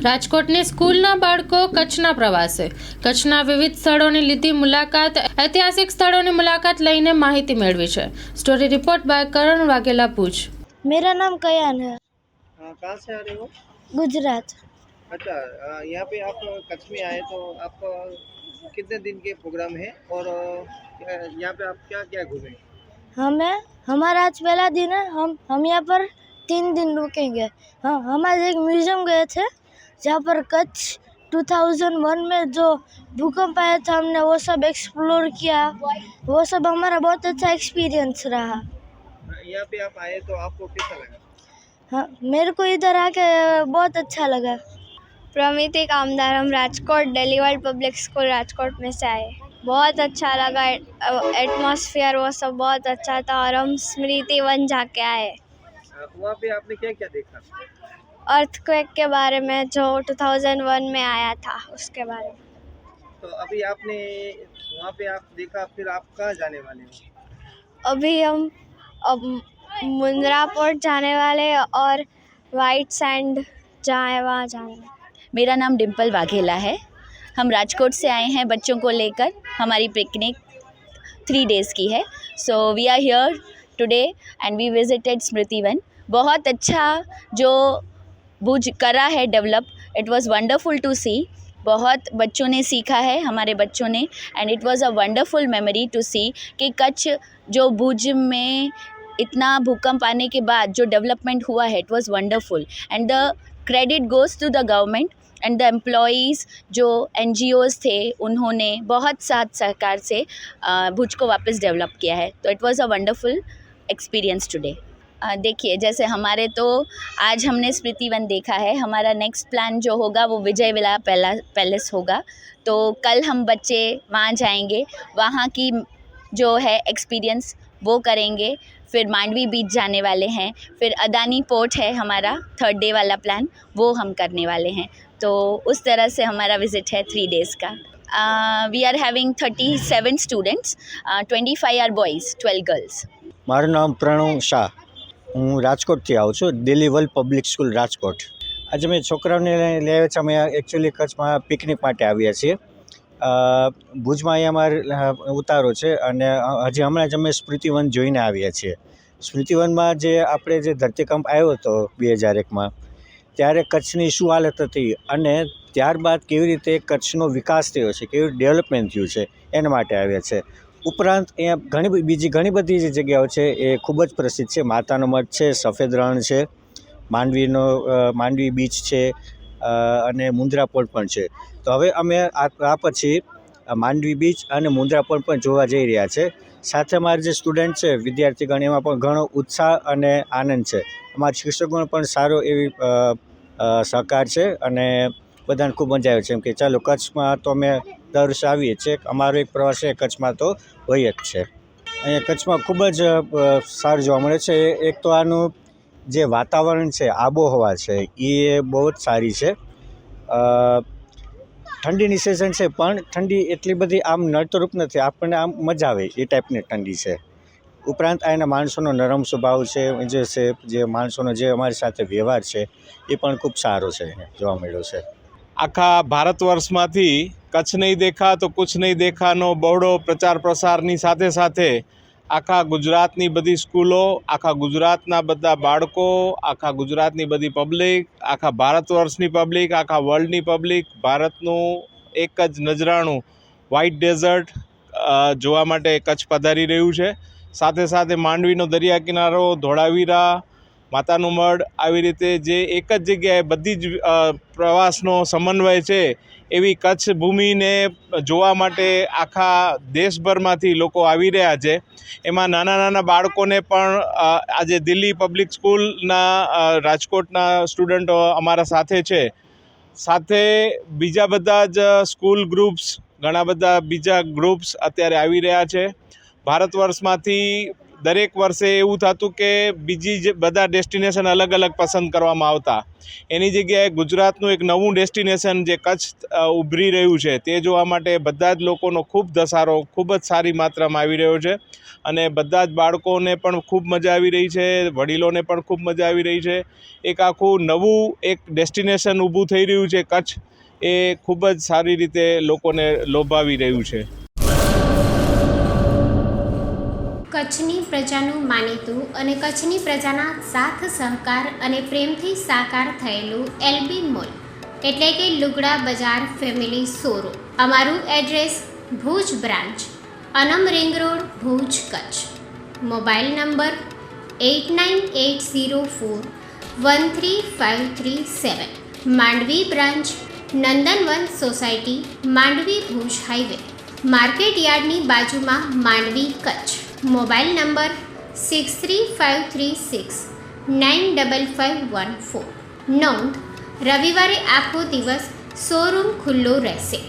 રાજકોટની સ્કૂલના બાળકો કચ્છના પ્રવાસે કચ્છના વિવિધ સ્થળોની લીધી મુલાકાત, ઐતિહાસિક સ્થળોની મુલાકાત લઈને માહિતી મેળવી છે। સ્ટોરી रिपोर्ट बाय करण वाघेला भूज। मेरा नाम कयान है। कहाँ से आ रहे हो? गुजरात। अच्छा, यहाँ पे आप कच्छ में आए तो आप कितने दिन के प्रोग्राम है और यहाँ पे आप क्या क्या घूमे? हमारा आज पहला दिन है। हम यहाँ पर 3 दिन रुकेंगे। हाँ, हमारे एक म्यूज़ियम गए थे जहाँ पर कच्छ 2001 में जो भूकंप आया था, हमने वो सब एक्सप्लोर किया। वो सब हमारा बहुत अच्छा एक्सपीरियंस रहा। यहाँ पे आप आए तो आपको कैसा लगा? हाँ, मेरे को इधर आके बहुत अच्छा लगा। प्रमिति कामदार, हम Rajkot Delhi world public school Rajkot में से आए। बहुत अच्छा लगा, एटमॉस्फेयर वो सब बहुत अच्छा था और हम स्मृति वन जाके आए। वहाँ पे आपने क्या क्या देखा? अर्थक्वेक के बारे में जो 2001 में आया था उसके बारे में। तो अभी आपने वहाँ पे आप देखा, फिर आप कहाँ जाने वाले हो? अभी हम अब मुंद्रा पोर्ट जाने वाले और वाइट सैंड जहाँ है वहाँ जाने वाले। मेरा नाम डिम्पल वाघेला है। हम राजकोट से आए हैं बच्चों को लेकर। हमारी पिकनिक 3 डेज़ की है। So we are here today and we visited Smriti Van. बहुत अच्छा जो भुज करा है develop, it was wonderful to see. बहुत बच्चों ने सीखा है, हमारे बच्चों ने, and it was a wonderful memory to see कि कच्छ जो भुज में इतना भूकंप आने के बाद जो डेवलपमेंट हुआ है, it was wonderful and the credit goes to the government and the employees. जो NGOs थे उन्होंने बहुत साथ सहकार से भुज को वापस डेवलप किया है। तो it was a wonderful experience today. देखिए, जैसे हमारे तो आज हमने स्मृति वन देखा है, हमारा नेक्स्ट प्लान जो होगा वो विजय विला पैलेस होगा। तो कल हम बच्चे वहाँ जाएंगे, वहाँ की जो है एक्सपीरियंस वो करेंगे। फिर मांडवी बीच जाने वाले हैं, फिर अदानी पोर्ट है हमारा 3rd डे वाला प्लान, वो हम करने वाले हैं। तो उस तरह से हमारा विज़िट है 3 डेज़ का। We are having 37 students, 25 are boys, 12 girls. મારું નામ પ્રણવ શાહ, હું રાજકોટથી આવું છું, Delhi world public school Rajkot. આજે મેં છોકરાઓને લઈ આવ્યા છે। અમે એકચ્યુઅલી કચ્છમાં પિકનિક માટે આવ્યા છીએ। ભુજમાં અહીંયા અમારે ઉતારો છે અને હજી હમણાં જ અમે સ્મૃતિવન જોઈને આવ્યા છીએ। સ્મૃતિવનમાં જે આપણે જે ધરતીકંપ આવ્યો હતો 2001માં, ત્યારે કચ્છની શું હાલત હતી અને ત્યારબાદ કેવી રીતે કચ્છનો વિકાસ થયો છે, કેવી ડેવલપમેન્ટ થયું છે, એના માટે આવ્યા છે। ઉપરાંત અહીંયા બીજી ઘણી બધી જે જગ્યાઓ છે એ ખૂબ જ પ્રસિદ્ધ છે। માતાનો મઠ છે, સફેદ રણ છે, માંડવી બીચ છે અને મુંદ્રા પોર્ટ પણ છે। તો હવે અમે આ પછી માંડવી બીચ અને મુંદ્રા પોર્ટ પણ જોવા જઈ રહ્યા છે। સાથે અમારા જે સ્ટુડન્ટ છે, વિદ્યાર્થીગણ, એમાં પણ ઘણો ઉત્સાહ અને આનંદ છે। અમારા શિક્ષકોનો પણ સારો એવી સહકાર છે અને બધાને ખૂબ મજા આવે છે। એમ કે ચાલો કચ્છમાં તો અમે દર વર્ષે આવીએ છીએ, અમારો એક પ્રવાસ છે કચ્છમાં તો હોય જ છે। અહીંયા કચ્છમાં ખૂબ જ સારું જોવા મળે છે। એક તો આનું જે વાતાવરણ છે, આબોહવા છે, એ બહુ જ સારી છે। ઠંડીની સિઝન છે પણ ઠંડી એટલી બધી આમ નડતરૂપ નથી, આપણને આમ મજા આવે એ ટાઈપની ઠંડી છે। ઉપરાંત અહીંના માણસોનો નરમ સ્વભાવ છે, જે માણસોનો જે અમારી સાથે વ્યવહાર છે એ પણ ખૂબ સારો છે, જોવા મળ્યો છે। આખા ભારત વર્ષમાંથી કચ્છ નહીં દેખા તો કુછ નહીં દેખાનો બહોળો પ્રચાર પ્રસારની સાથે સાથે આખા ગુજરાતની બધી સ્કૂલો, આખા ગુજરાતના બધા બાળકો, આખા ગુજરાતની બધી પબ્લિક, આખા ભારત વર્ષની પબ્લિક, આખા વર્લ્ડની પબ્લિક ભારતનું એક જ નજરાણું વ્હાઇટ ડેઝર્ટ જોવા માટે કચ્છ પધારી રહ્યું છે। સાથે સાથે માંડવીનો દરિયા કિનારો, ધોળાવીરા, માતાનું મઢ, આવી રીતે જે એક જ જગ્યાએ બધી જ પ્રવાસનો સમન્વય છે, એવી કચ્છ ભૂમિને જોવા માટે આખા દેશભરમાંથી લોકો આવી રહ્યા છે। એમાં નાના નાના બાળકોને પણ આજે દિલ્હી પબ્લિક સ્કૂલના રાજકોટના સ્ટુડન્ટો અમારા સાથે છે। સાથે બીજા બધા જ સ્કૂલ ગ્રુપ્સ, ઘણા બધા બીજા ગ્રુપ્સ અત્યારે આવી રહ્યા છે। ભારત વર્ષમાંથી દરેક વર્ષે એવું થતું કે બીજી જે બધા ડેસ્ટિનેશન અલગ અલગ પસંદ કરવામાં આવતા, એની જગ્યાએ ગુજરાતનું એક નવું ડેસ્ટિનેશન જે કચ્છ ઉભરી રહ્યું છે તે જોવા માટે બધા જ લોકોનો ખૂબ ધસારો ખૂબ જ સારી માત્રામાં આવી રહ્યો છે અને બધા જ બાળકોને પણ ખૂબ મજા આવી રહી છે, વડીલોને પણ ખૂબ મજા આવી રહી છે. એક આખું નવું એક ડેસ્ટિનેશન ઊભું થઈ રહ્યું છે કચ્છ, એ ખૂબ જ સારી રીતે લોકોને લોભાવી રહ્યું છે. કચ્છની પ્રજાનું માનીતું અને કચ્છની પ્રજાના સાથ સહકાર અને પ્રેમથી સાકાર થયેલું એલબી મોલ એટલે કે લુગડા બજાર ફેમિલી શોરૂમ. અમારું address Bhuj branch, Anam ring road, Bhuj, Kutch. Mobile number 8980413537. Mandvi branch, Nandanvan society, Mandvi, Bhuj highway, market યાર્ડની બાજુમાં, માંડવી, કચ્છ. Mobile number 6353695514. નોંધ: રવિવારે આખો દિવસ શોરૂમ ખુલ્લો રહેશે.